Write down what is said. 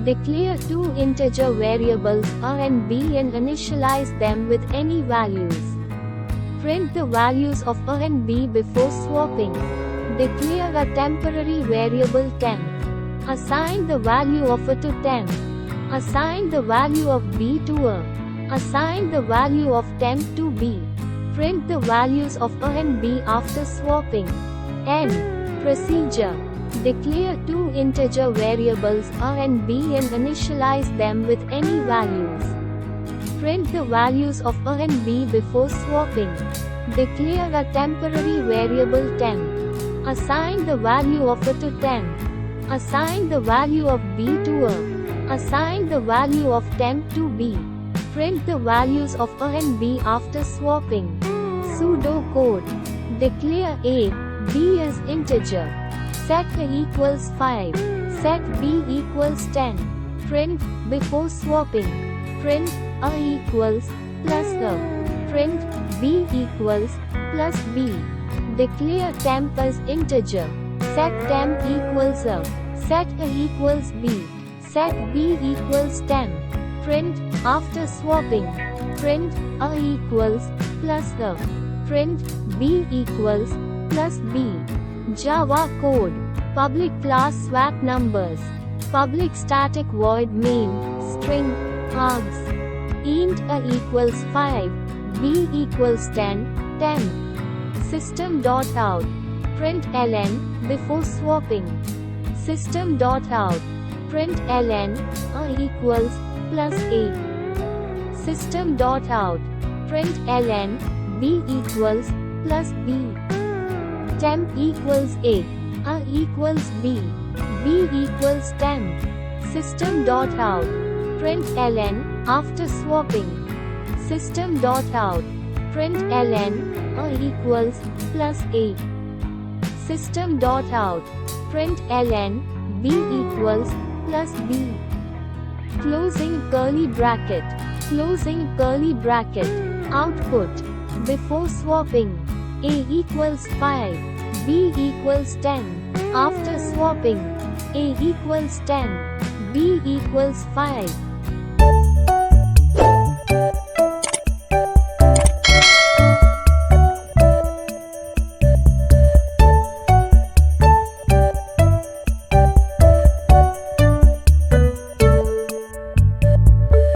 Declare two integer variables a and b and initialize them with any values. Print the values of a and b before swapping. Declare a temporary variable temp. Assign the value of a to temp. Assign the value of b to a. Assign the value of temp to b. Print the values of a and b after swapping. N. Procedure. Declare two integer variables a and b and initialize them with any values. Print the values of a and b before swapping. Declare a temporary variable temp. Assign the value of a to temp. Assign the value of b to a. Assign the value of temp to b. Print the values of a and b after swapping. Pseudocode. Declare a, b as integer. Set a equals 5. Set b equals 10. Print, before swapping. Print, a equals, plus a. Print, b equals, plus b. Declare temp as integer. Set temp equals a. Set a equals b. Set b equals temp. Print, after swapping. Print, a equals, plus a. Print, b equals, plus b. Java code. Public class swap numbers. Public static void main, string, args. Int a equals 5, b equals 10, temp. System.out. Print ln, before swapping. System.out. Print ln, a equals, plus a. System.out. Print ln, b equals, plus b. Temp equals a equals b equals temp. System.out. Print ln, after swapping. System.out. Print ln, a equals, plus a. System.out. Print ln, b equals, plus b. Closing curly bracket. Closing curly bracket. Output. Before swapping. A equals 5. B equals 10. After swapping. A equals 10. B equals 5.